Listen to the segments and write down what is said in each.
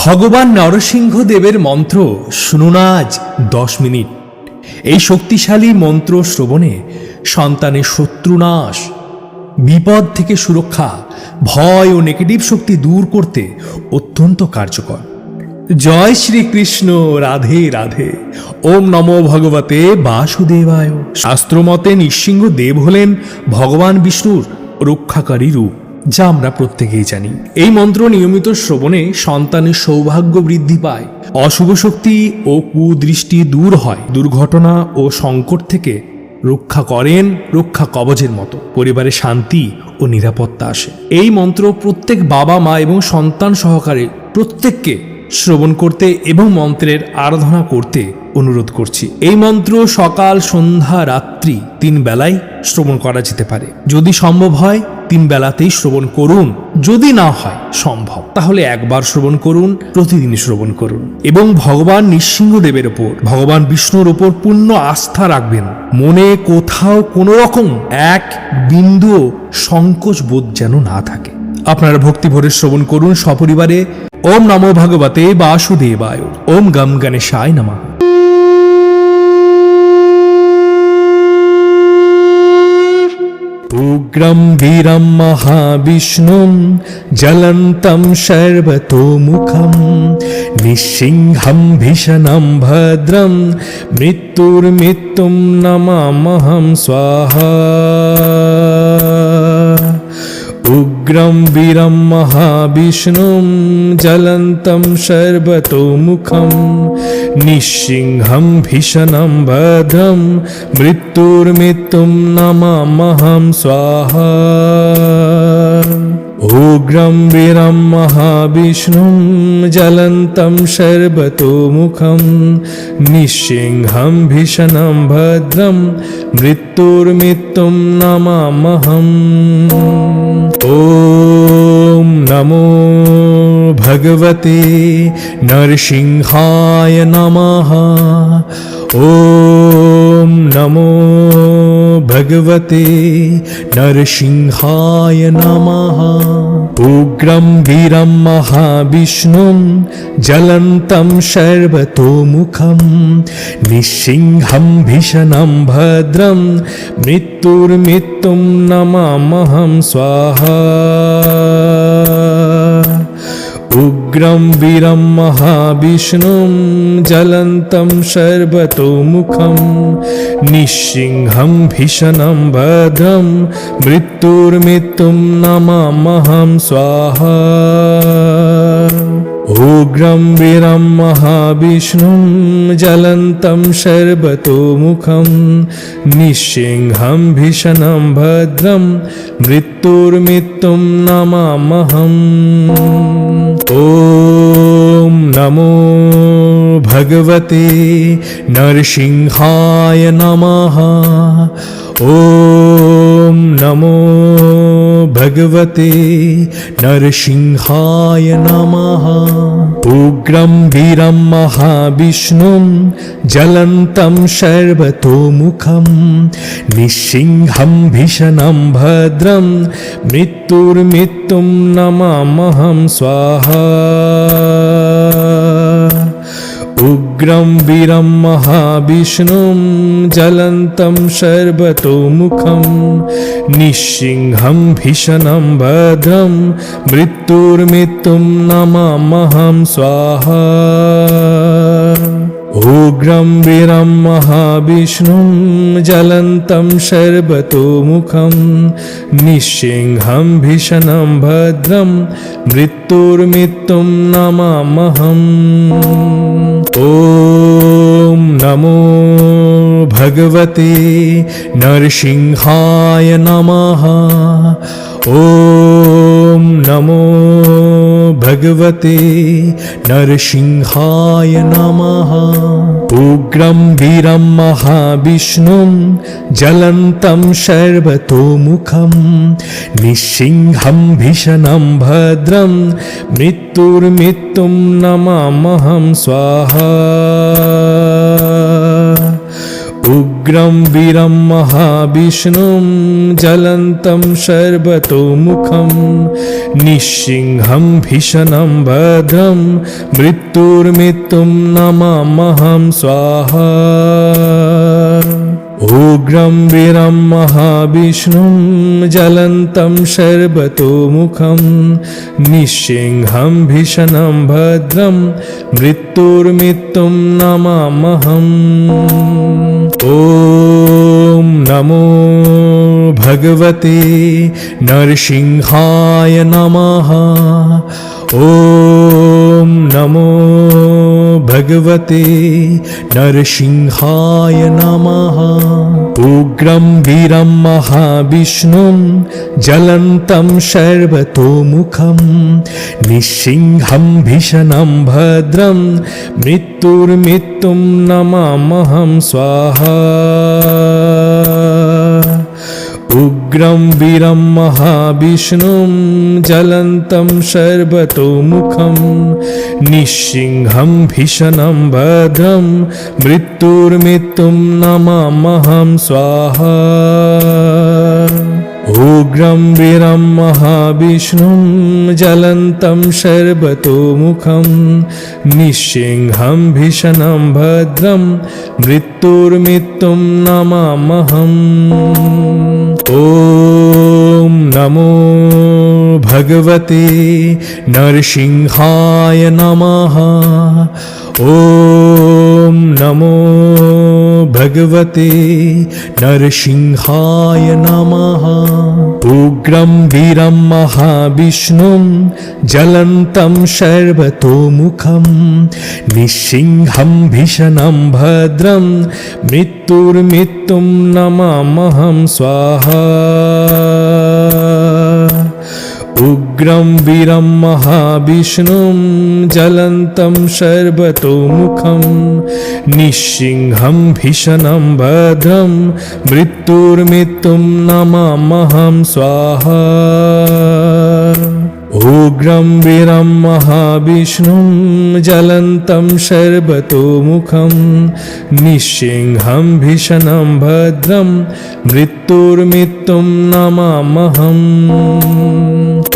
ভগবান নরসিংহদেবের মন্ত্র শুনুন আজ 10 মিনিট। এই শক্তিশালী মন্ত্র শ্রবণে সন্তানের শত্রুনাশ, বিপদ থেকে সুরক্ষা, ভয় ও নেগেটিভ শক্তি দূর করতে অত্যন্ত কার্যকর। জয় শ্রীকৃষ্ণ, রাধে রাধে। ওম নমো ভগবতে বাসুদেবায়। শাস্ত্রমতে নৃসিংহদেব হলেন ভগবান বিষ্ণুর রক্ষাকারী রূপ, যা আমরা প্রত্যেকেই জানি। এই মন্ত্র নিয়মিত শ্রবণে সন্তানের সৌভাগ্য বৃদ্ধি পায়, অশুভ শক্তি ও কুদৃষ্টি দূর হয়, দুর্ঘটনা ও সংকট থেকে রক্ষা করেন রক্ষা কবচের মতো, পরিবারে শান্তি ও নিরাপত্তা আসে। এই মন্ত্র প্রত্যেক বাবা মা এবং সন্তান সহকারে প্রত্যেককে শ্রবণ করতে এবং মন্ত্রের আরাধনা করতে অনুরোধ করছি। এই মন্ত্র সকাল, সন্ধ্যা, রাত্রি 3 বেলায় শ্রবণ করা যেতে পারে। যদি সম্ভব হয় 3 বেলাতেই শ্রবণ করুন, যদি না হয় সম্ভব তাহলে একবার শ্রবণ করুন, প্রতিদিন শ্রবণ করুন এবং ভগবান নৃসিংহদেবের ওপর, ভগবান বিষ্ণুর ওপর পূর্ণ আস্থা রাখবেন। মনে কোথাও কোনো রকম এক বিন্দু সংকোচ বোধ যেন না থাকে। আপনারা ভক্তি ভরে শ্রবণ করুন সপরিবারে। ওম নমো ভগবতে বাসুদেবায়। ওম গম গণেশায় নমঃ। উগ্রম বীরম মহাবিষ্ণুম জ্বলন্তম সর্বতোমুখম নিঃসিংহম ভীষণম ভদ্রম মৃত্যুর্মৃত্যুম নমামহম স্বাহা। উগ্রম বীরম মহাবিষ্ণুম জ্বলন্তম সর্বতোমুখম নিঃসিংহম ভীষণম ভদ্রম মৃত্যুর্মৃত্যুম নমামহম স্বাহা। উগ্রম বীরম মহাবিষ্ণুম জ্বলন্তম সর্বতোমুখম নিঃসিংহম ভীষণম ভদ্রম মৃত্যুর্মৃত্যুম নমামহম। ওম নমো ভগবতে নরসিংহায় নমঃ। ওম নমো ভগবতে নরসিংহায় নমঃ। উগ্রম বীরম মহাবিষ্ণুম জ্বলন্তম সর্বতোমুখম নিঃসিংহম ভীষণম ভদ্রম মৃত্যুর্মৃত্যুম নমামহম স্বাহা। উগ্রম বীরম মহাবিষ্ণুম জ্বলন্তম সর্বতোমুখম নিঃসিংহম ভীষণম ভদ্রম মৃত্যুর্মৃত্যুম নমামহম স্বাহা। উগ্রম বীরম মহাবিষ্ণুম জ্বলন্তম সর্বতোমুখম নিঃসিংহম ভীষণম ভদ্রম মৃত্যুর্মৃত্যুম নমামহম। ওম নমো ভগবতে নরসিংহায় নমঃ। ওম নমো ভগবতে নরসিংহায় নমঃ। উগ্রম বীরম মহাবিষ্ণুম জ্বলন্তম সর্বতোমুখম নিঃসিংহম ভীষণম ভদ্রম মৃত্যুর্মৃত্যুম নমামহম স্বাহা। উগ্রম বীরম মহাবিষ্ণুম জ্বলন্তম সর্বতোমুখম নিঃসিংহম ভীষণম ভদ্রম মৃত্যুর্মৃত্যুম নমামহম স্বাহা। উগ্রম বীরম মহাবিষ্ণুম জ্বলন্তম সর্বতোমুখম নিঃসিংহম ভীষণম ভদ্রম মৃত্যুর্মৃত্যুম নমামহম। ওম নমো ভগবতে নরসিংহায় নমঃ। ওম নমো ভগবতে নরসিংহায় নমঃ। উগ্রম বীরম মহাবিষ্ণুম জ্বলন্তম সর্বতোমুখম নিঃসিংহম ভীষণম ভদ্রম মৃত্যুর্মৃত্যুম নমামহম স্বাহা। उग्रं वीरं महाविष्णुं ज्वलन्तं सर्वतोमुखं निःसिंहं भीषणं भद्रं मृत्युर्मृत्युं नमाम्यहं स्वाहा उग्रं वीरं महाविष्णुं ज्वलन्तं सर्वतोमुखं निःसिंहं भीषणं भद्रं मृत्युर्मृत्युं नमाम्यहम् ॐ नमो भगवते नरसिंहाय नमः ॐ नमो भगवते नरसिंहाय नमः उग्रं वीरं महाविष्णुं ज्वलन्तं सर्वतोमुखं निःसिंहं भीषणं भद्रं मृत्युर्मृत्युं नमाम्यहं स्वाहा उग्रं वीरं महाविष्णुं ज्वलन्तं सर्वतोमुखं निःसिंहं भीषणं भद्रं मृत्युर्मृत्युं नमाम्यहं स्वाहा उग्रं वीरं महाविष्णुं ज्वलन्तं सर्वतोमुखं निःसिंहं भीषणं भद्रं मृत्युर्मृत्युं नमाम्यहम् ॐ नमो भगवते नरसिंहाय नमः ॐ नमो भगवते नरसिंहाय नमः उग्रं वीरं महाविष्णुं ज्वलन्तं सर्वतोमुखं निःसिंहं भीषणं भद्रं मृत्युर्मृत्युं नमाम्यहं स्वाहा उग्रं वीरं महाविष्णुं ज्वलन्तं सर्वतोमुखं निःसिंहं भीषणं भद्रं मृत्युर्मृत्युं नमाम्यहं स्वाहा उग्रं वीरं महाविष्णुं ज्वलन्तं सर्वतोमुखं निःसिंहं भीषणं भद्रं मृत्युर्मृत्युं नमाम्यहम्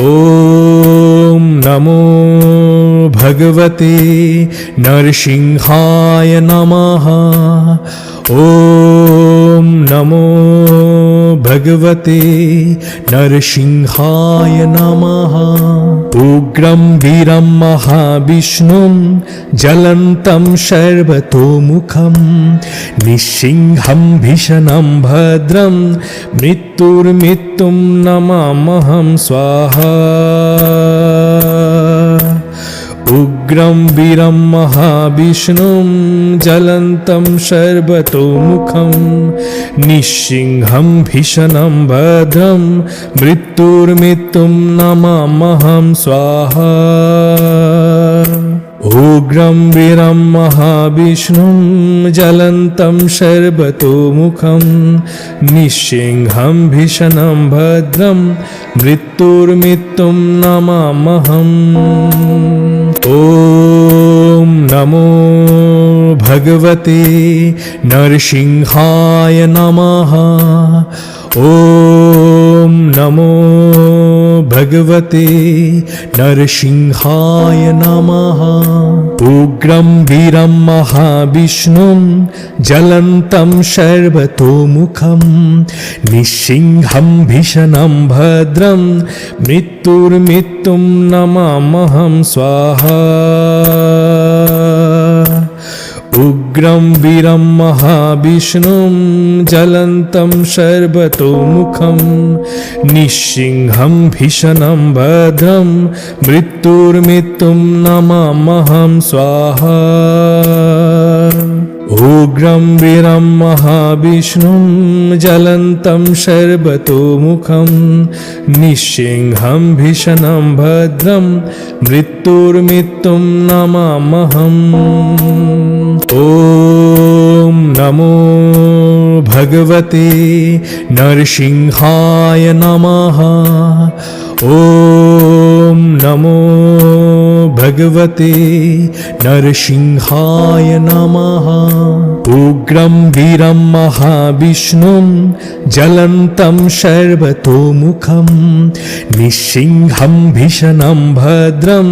ॐ नमो भगवते नरसिंहाय नमः ॐ नमो भगवते नरसिंहाय नमः उग्रं वीरं महाविष्णुं ज्वलन्तं सर्वतोमुखं निःसिंहं भीषणं भद्रं मृत्युर्मृत्युं नमाम्यहं स्वाहा उग्रं वीरं महाविष्णुं ज्वलन्तं सर्वतोमुखं निःसिंहं भीषणं भद्रं मृत्युर्मृत्युं नमाम्यहं स्वाहा उग्रं वीरं महाविष्णुं ज्वलन्तं सर्वतोमुखं निःसिंहं भीषणं भद्रं मृत्युर्मृत्युं नमाम्यहम् ॐ नमो भगवते नरसिंहाय नमः ॐ नमो भगवते नरसिंहाय नमः उग्रं वीरं महाविष्णुं ज्वलन्तं सर्वतोमुखं निःसिंहं भीषणं भद्रं मृत्युर्मृत्युं नमाम्यहं स्वाहा उग्रं वीरं महाविष्णुं ज्वलन्तं सर्वतोमुखं निःसिंहं भीषणं भद्रं मृत्युर्मृत्युं नमाम्यहं स्वाहा उग्रं वीरं महाविष्णुं ज्वलन्तं सर्वतोमुखं निःसिंहं भीषणं भद्रं मृत्युर्मृत्युं नमाम्यहम् ॐ नमो भगवते नरसिंहाय नमः ॐ नमो भगवते नरसिंहाय नमः। उग्रं वीरं महाविष्णुं ज्वलन्तं सर्वतोमुखं निःसिंहं भीषणं भद्रं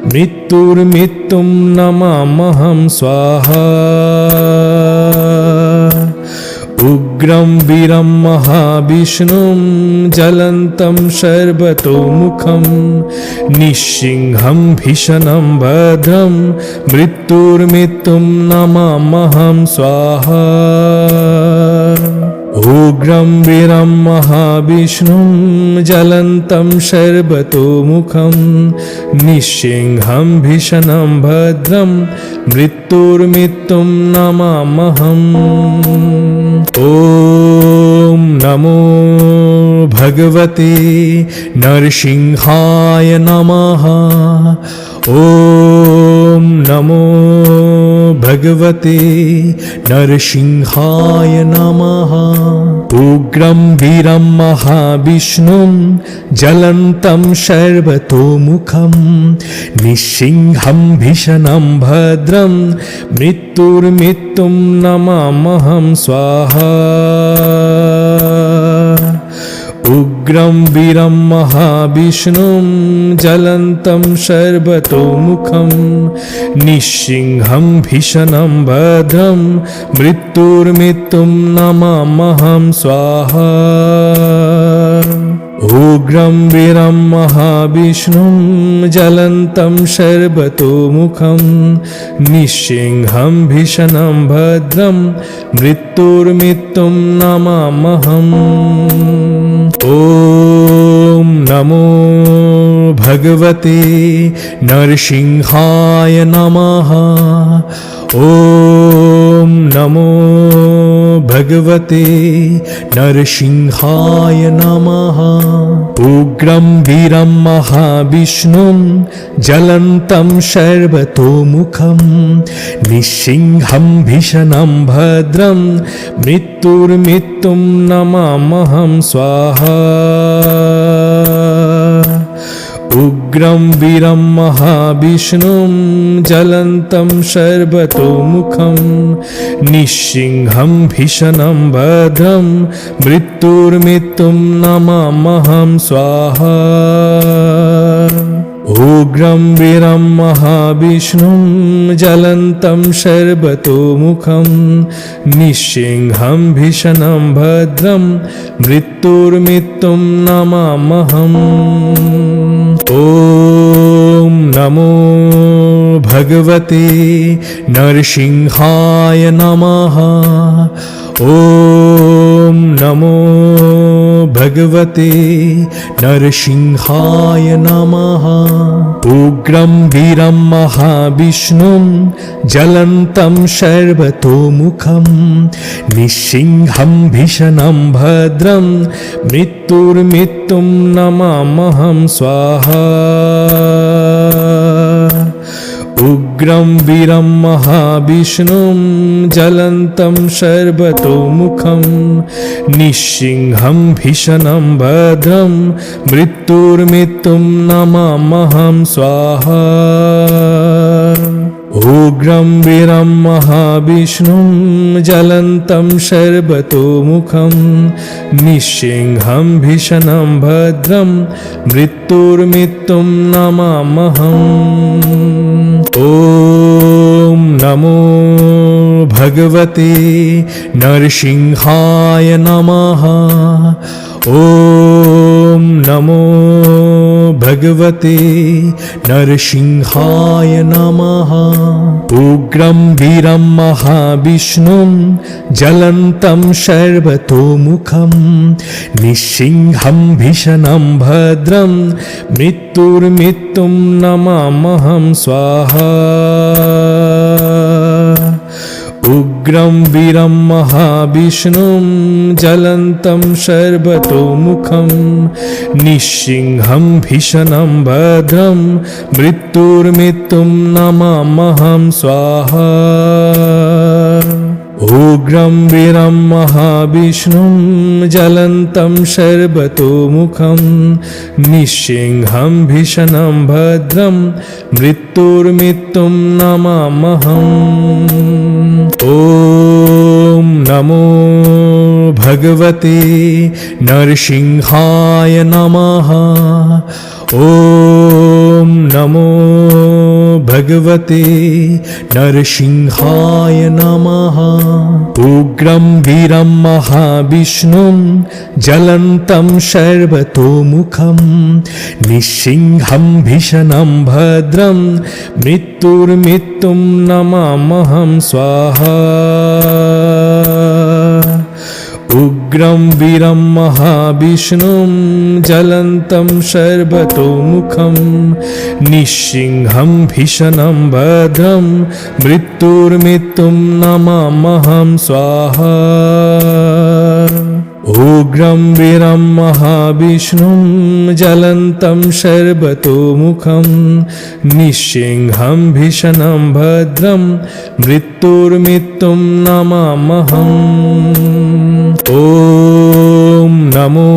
मृत्युर्मृत्युं नमामहं स्वाहा। उग्रं वीरं महाविष्णुं ज्वलन्तं सर्वतोमुखं निःसिंहं भीषणं भद्रं मृत्युर्मृत्युं नमामहं स्वाहा। उग्रं वीरं महाविष्णुं ज्वलन्तं सर्वतोमुखं निःसिंहं भीषणं भद्रं मृत्युर्मृत्युं नमामहम्। ॐ नमो भगवते नरसिंहाय नमः। ॐ नमो भगवते नरसिंहाय नमः। उग्रं वीरं महाविष्णुं ज्वलन्तं सर्वतोमुखं निःसिंहं भीषणं भद्रं मृत्युर्मृत्युं नमामहं स्वाहा। उग्रं वीरं महाविष्णुं ज्वलन्तं सर्वतोमुखं निःसिंहं भीषणं भद्रं मृत्युर्मृत्युं नमामहं स्वाहा। उग्रं वीरं महाविष्णुं ज्वलन्तं सर्वतोमुखं निःसिंहं भीषणं भद्रं मृत्युर्मृत्युं नमामहम्। ॐ नमो भगवते नरसिंहाय नमः। ॐ नमो भगवते नरसिंहाय नमः। उग्रं वीरं महाविष्णुं ज्वलन्तं सर्वतोमुखं निःसिंहं भीषणं भद्रं मृत्युर्मृत्युं नमामहं स्वाहा। उग्रं वीरं महाविष्णुं ज्वलन्तं सर्वतोमुखं निःसिंहं भीषणं भद्रं मृत्युर्मृत्युं नमामहं स्वाहा। उग्रं वीरं महाविष्णुं ज्वलन्तं सर्वतोमुखं निःसिंहं भीषणं भद्रं मृत्युर्मृत्युं नमामहम्। ॐ नमो भगवते नरसिंहाय नमः। ॐ नमो भगवते नरसिंहाय नमः। उग्रं वीरं महाविष्णुं ज्वलन्तं सर्वतोमुखं निःसिंहं भीषणं भद्रं मृत्युर्मृत्युं नमामहं स्वाहा। उग्रं वीरं महाविष्णुं ज्वलन्तं सर्वतोमुखं निःसिंहं भीषणं भद्रं मृत्युर्मृत्युं नमामहं स्वाहा। उग्रं वीरं महाविष्णुं ज्वलन्तं सर्वतोमुखं निःसिंहं भीषणं भद्रं मृत्युर्मृत्युं नमामहम्। ॐ नमो भगवते नरसिंहाय नमः। ॐ नमो भगवते नरसिंहाय नमः। उग्रं वीरं महाविष्णुं ज्वलन्तं सर्वतोमुखं निःसिंहं भीषणं भद्रं मृत्युर्मृत्युं नमामहं स्वाहा। उग्रं वीरं महाविष्णुं ज्वलन्तं सर्वतोमुखं निःसिंहं भीषणं भद्रं मृत्युर्मृत्युं नमामहं स्वाहा। उग्रं वीरं महाविष्णुं ज्वलन्तं सर्वतोमुखं निःसिंहं भीषणं भद्रं मृत्युर्मृत्युं नमाम्यहम्। ॐ नमो भगवते नरसिंहाय नमः। ॐ नमो भगवते नरसिंहाय नमः। उग्रं वीरं महाविष्णुं ज्वलन्तं सर्वतोमुखं निःसिंहं भीषणं भद्रं मृत्युर्मृत्युं नमाम्यहं स्वाहा। उग्रं वीरं महाविष्णुं ज्वलन्तं सर्वतोमुखं निःसिंहं भीषणं भद्रं मृत्युर्मृत्युं नमाम्यहं स्वाहा। उग्रं वीरं महाविष्णुं ज्वलन्तं सर्वतोमुखं निःसिंहं भीषणं भद्रं मृत्युर्मृत्युं नमाम्यहम्। ॐ नमो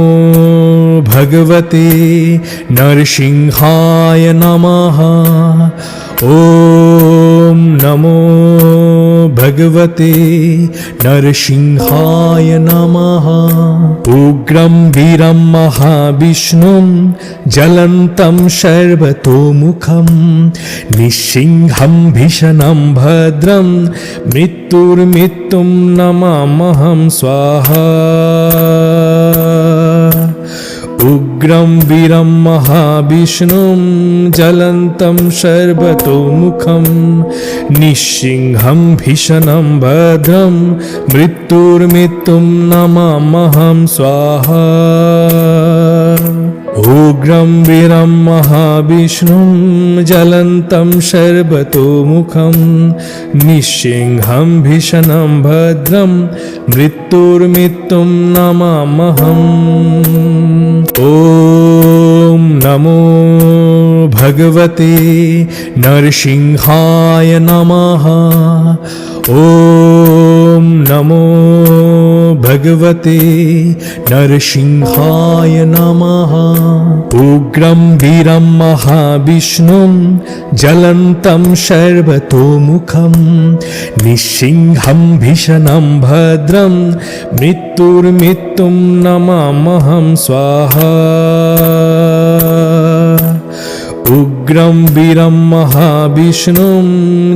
भगवते नरसिंहाय नमः। ॐ नमो भगवते नरसिंहाय नमः। उग्रं वीरं महाविष्णुं ज्वलन्तं सर्वतोमुखं निःसिंहं भीषणं भद्रं मृत्युर्मृत्युं नमाम्यहं स्वाहा। उग्रं वीरं महाविष्णुं ज्वलन्तं सर्वतोमुखं निःसिंहं भीषणं भद्रं मृत्युर्मृत्युं नमाम्यहं स्वाहा। उग्रं वीरं महाविष्णुं ज्वलन्तं सर्वतोमुखं निःसिंहं भीषणं भद्रं मृत्युर्मृत्युं नमाम्यहम्। ॐ नमो भगवते नरसिंहाय नमः। ॐ नमो भगवते नरसिंहाय नमः। उग्रं वीरं महाविष्णुं ज्वलन्तं सर्वतोमुखं निःसिंहं भीषणं भद्रं मृत्युर्मृत्युं नमाम्यहं स्वाहा। उग्रं वीरं महाविष्णुं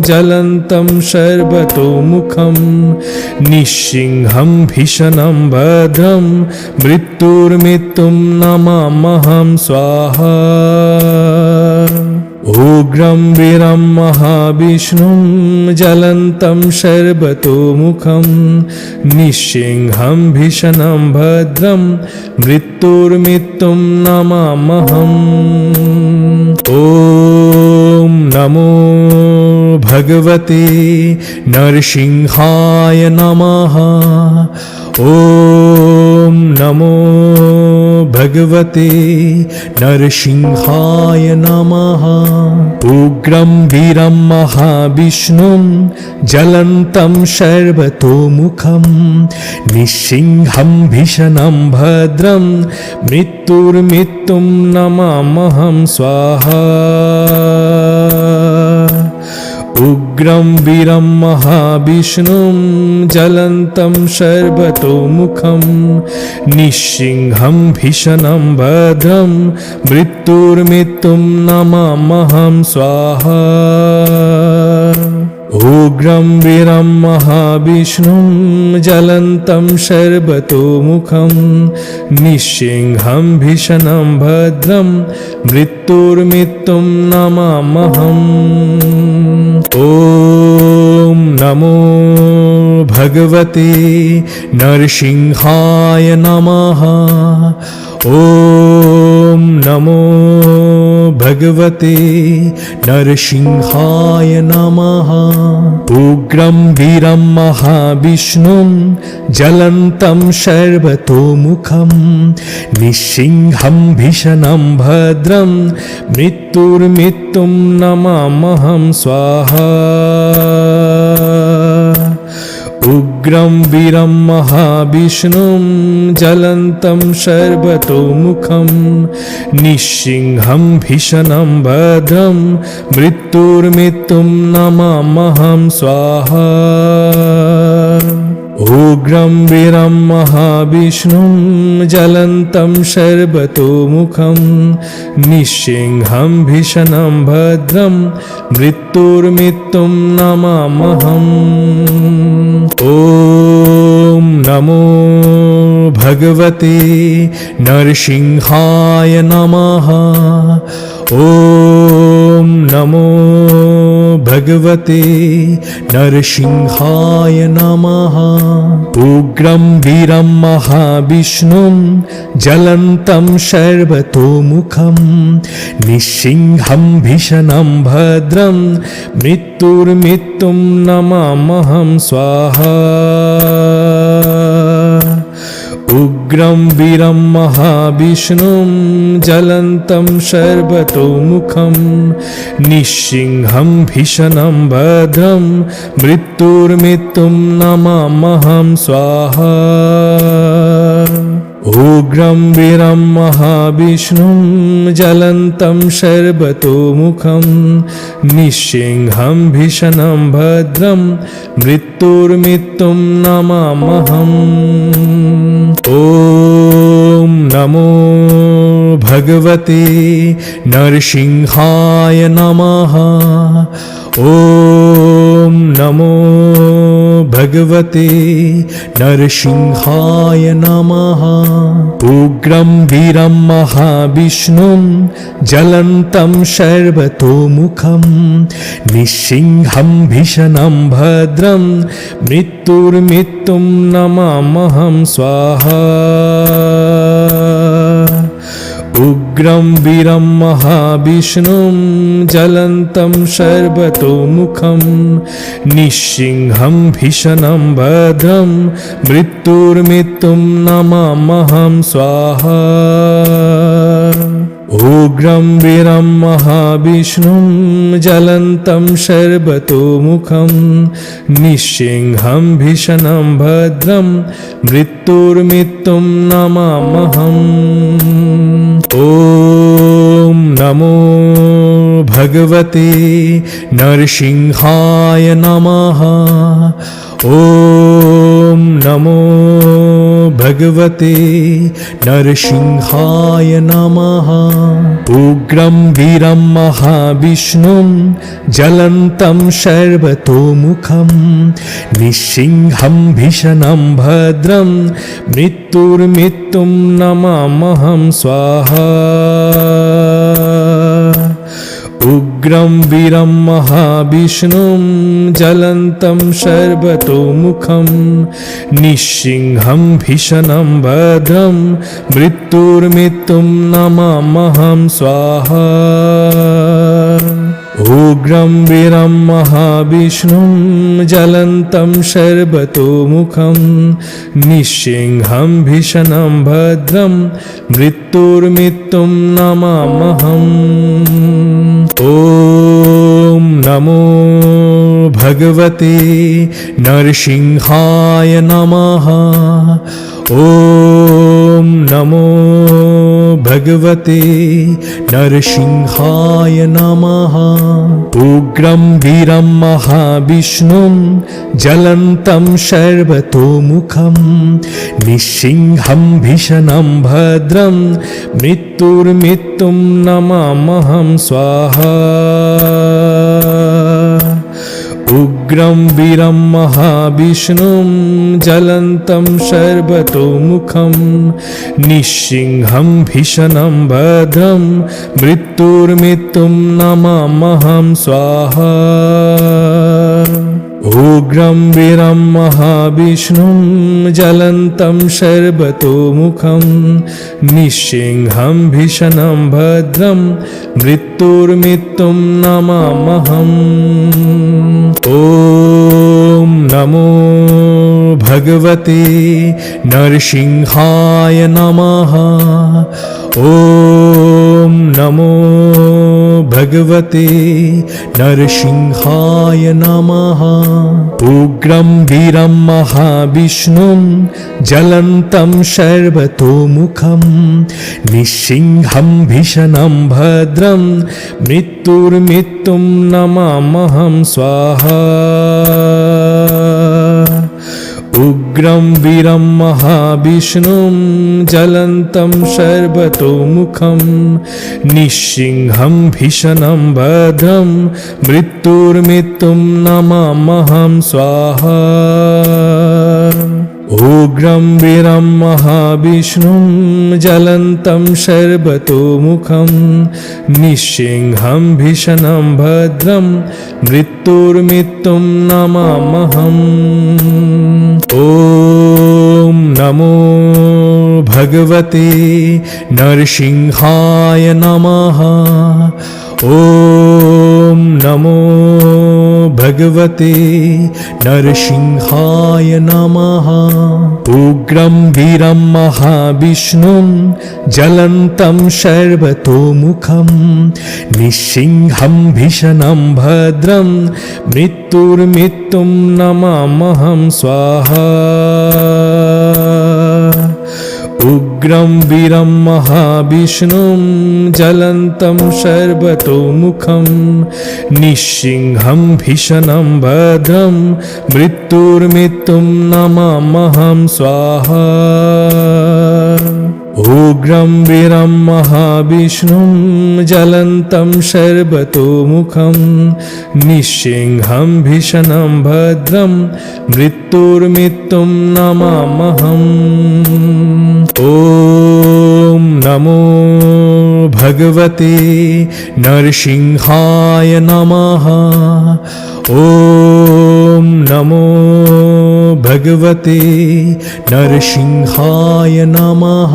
ज्वलन्तं सर्वतोमुखं निःसिंहं भीषणं भद्रं मृत्युर्मृत्युं नमाम्यहं स्वाहा। उग्रं वीरं महाविष्णुं ज्वलन्तं सर्वतोमुखं निःसिंहं भीषणं भद्रं मृत्युर्मृत्युं नमाम्यहम्। ॐ नमो भगवते नरसिंहाय नमः। ॐ नमो भगवते नरसिंहाय नमः। उग्रं वीरं महाविष्णुं ज्वलन्तं सर्वतोमुखं निःसिंहं भीषणं भद्रं मृत्युर्मृत्युं नमाम्यहं स्वाहा। उग्रं वीरं महाविष्णुं ज्वलन्तं सर्वतोमुखं निःसिंहं भीषणं भद्रं मृत्युर्मृत्युं नमाम्यहं स्वाहा। उग्रं वीरं महाविष्णुं ज्वलन्तं सर्वतोमुखं निःसिंहं भीषणं भद्रं मृत्युर्मृत्युं नमाम्यहम्। ॐ नमो भगवते नरसिंहाय नमः। ॐ नमो भगवते नरसिंहाय नमः। उग्रं वीरं महाविष्णुं ज्वलन्तं सर्वतोमुखं निःसिंहं भीषणं भद्रं मृत्युर्मृत्युं नमाम्यहं स्वाहा। উগ্রম বীরম মহাবিষ্ণুম জ্বলন্तं সর্বতোমুখম নিঃসিংহম ভীষণম ভদ্রম মৃত্যুর্মৃত্যুম নমাম্যহম স্বাহা। উগ্রম বীরম মহাবিষ্ণুম জ্বলন্तं সর্বতোমুখম নিঃসিংহম ভীষণম ভদ্রম মৃত্যুর্মৃত্যুম নমাম্যহম। ওম নমো ভগবতে নরসিংহায় নমঃ। ওম নমো ভগবতে নরসিংহায় নমঃ। উগ্রম বীরম মহাবিষ্ণুম জ্বলন্तं সর্বতোমুখম নিঃসিংহম ভীষণম ভদ্রম মৃত্যুর্মৃত্যুম নমাম্যহম স্বাহা। উগ্রম বীরম মহাবিষ্ণুম জ্বলন্तं সর্বতোমুখম নিঃসিংহম ভীষণম ভদ্রম মৃত্যুর্মৃত্যুম নমাম্যহম স্বাহা। উগ্রম বীরম মহাবিষ্ণুম জ্বলন্तं সর্বতোমুখম নিঃসিংহম ভীষণম ভদ্রম মৃত্যুর্মৃত্যুম নমাম্যহম। ওম নমো ভগবতে নরসিংহায় নমঃ। ওম নমো ভগবতে নরসিংহায় নমঃ। উগ্রম বীরম মহাবিষ্ণুম জ্বলন্तं সর্বতোমুখম নিঃসিংহম ভীষণম ভদ্রম মৃত্যুর্মৃত্যুম নমাম্যহম স্বাহা। উগ্রম বীরম মহাবিষ্ণুম জ্বলন্तं সর্বতোমুখম নিঃসিংহম ভীষণম ভদ্রম মৃত্যুর্মৃত্যুম নমাম্যহম স্বাহা। উগ্রম বীরম মহাবিষ্ণুম জ্বলন্तं সর্বতোমুখম নিঃসিংহম ভীষণম ভদ্রম মৃত্যুর্মৃত্যুম নমাম্যহম। ওম নমো ভগবতে নরসিংহায় নমঃ। ওম নমো ভগবতে নরসিংহায় নমঃ। উগ্রম বীরম মহাবিষ্ণুম জ্বলন্तं সর্বতোমুখম নিঃসিংহম ভীষণম ভদ্রম মৃত্যুর্মৃত্যুম নমাম্যহম স্বাহা। উগ্রম বীরম মহাবিষ্ণুম জ্বলন্तं সর্বতোমুখম নিঃসিংহম ভীষণম ভদ্রম মৃত্যুর্মৃত্যুম নমাম্যহম স্বাহা। উগ্রম বীরম মহাবিষ্ণুম জ্বলন্तं সর্বতোমুখম নিঃসিংহম ভীষণম ভদ্রম মৃত্যুর্মৃত্যুম নমাম্যহম। ওম নমো ভগবতে নরসিংহায় নমঃ। ওম নমো ভগবতে নরসিংহায় নমঃ। উগ্রম বীরম মহাবিষ্ণুম জ্বলন্तं সর্বতোমুখম নিঃসিংহম ভীষণম ভদ্রম মৃত্যুর্মৃত্যুম নমাম্যহম স্বাহা। উগ্রম বীরম মহাবিষ্ণুম জ্বলন্तं সর্বতোমুখম নিঃসিংহম ভীষণম ভদ্রম মৃত্যুর্মৃত্যুম নমাম্যহম স্বাহা। উগ্রম বীরম মহাবিষ্ণুম জ্বলন্तं সর্বতোমুখম নিঃসিংহম ভীষণম ভদ্রম মৃত্যুর্মৃত্যুম নমাম্যহম। ওম নমো ভগবতে भगवते नरसिंहाय नमः। ॐ नमो भगवते नरसिंहाय नमः। उग्रं वीरं महाविष्णुं ज्वलन्तं सर्वतोमुखं निःसिंहं भीषणं भद्रं मृत्युर्मृत्युं नमाम्यहं स्वाहा। उग्रं वीरं महाविष्णुं ज्वलन्तं सर्वतोमुखं निःसिंहं भीषणं भद्रं मृत्युर्मृत्युं नमाम्यहं स्वाहा। उग्रं वीरं महाविष्णुं ज्वलन्तं सर्वतोमुखं निःसिंहं भीषणं भद्रं मृत्युर्मृत्युं नमाम्यहम्। ॐ नमो भगवते नरसिंहाय नमः। ॐ नमो भगवते नरसिंहाय नमः। उग्रं वीरं महाविष्णुं ज्वलन्तं सर्वतोमुखं निःसिंहं भीषणं भद्रं मृत्युर्मृत्युं नमाम्यहं स्वाहा। उग्रं वीरं महाविष्णुं ज्वलन्तं सर्वतोमुखं निःसिंहं भीषणं भद्रं मृत्युर्मृत्युं नमाम्यहं स्वाहा। उग्रं वीरं महाविष्णुं ज्वलन्तं सर्वतोमुखं निःसिंहं भीषणं भद्रं मृत्युर्मृत्युं नमाम्यहम्। ॐ नमो भगवते नरसिंहाय नमः। ॐ नमो भगवते नरसिंहाय नमः।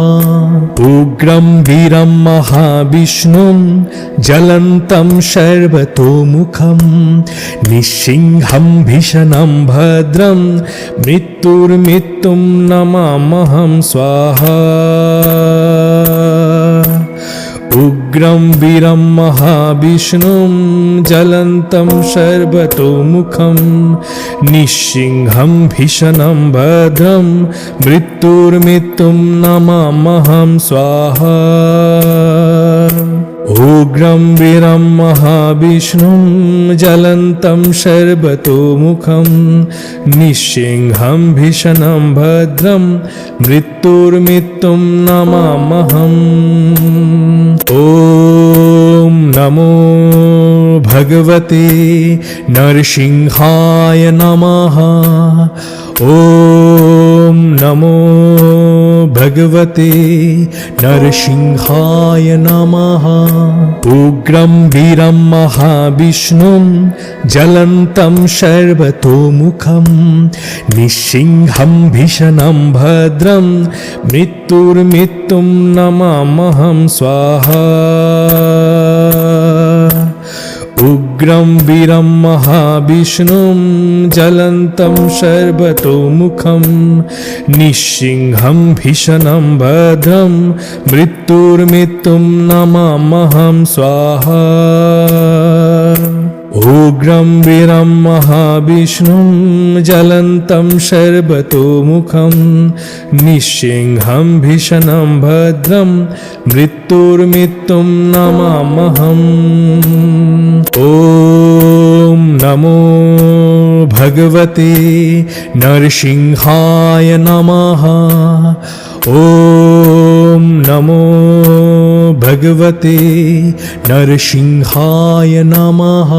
उग्रं वीरं महाविष्णुं ज्वलन्तं सर्वतोमुखं निःसिंहं भीषणं भद्रं मृत्युर्मृत्युं नमाम्यहं स्वाहा। उग्रं वीरं महाविष्णुं ज्वलन्तं सर्वतोमुखं निःसिंहं भीषणं भद्रं मृत्युर्मृत्युं नमाम्यहं स्वाहा। उग्रं वीरं महाविष्णुं ज्वलन्तं सर्वतोमुखं निःसिंहं भीषणं भद्रं मृत्युर्मृत्युं नमाम्यहम्। ॐ नमो भगवते नरसिंहाय नमः। ॐ नमो भगवते नरसिंहाय नमः। उग्रं वीरं महाविष्णुं ज्वलन्तं सर्वतोमुखं निःसिंहं भीषणं भद्रं मृत्युर्मृत्युं नमाम्यहं स्वाहा। उग्रं वीरं महाविष्णुं ज्वलन्तं सर्वतोमुखं निःसिंहं भीषणं भद्रं मृत्युर्मृत्युं नमाम्यहं स्वाहा। उग्रं वीरं महाविष्णुं ज्वलन्तं सर्वतोमुखं निःसिंहं भीषणं भद्रं मृत्युर्मृत्युं नमाम्यहम्। ॐ नमो भगवते नरसिंहाय नमः। ॐ नमो भगवते नरसिंहाय नमः।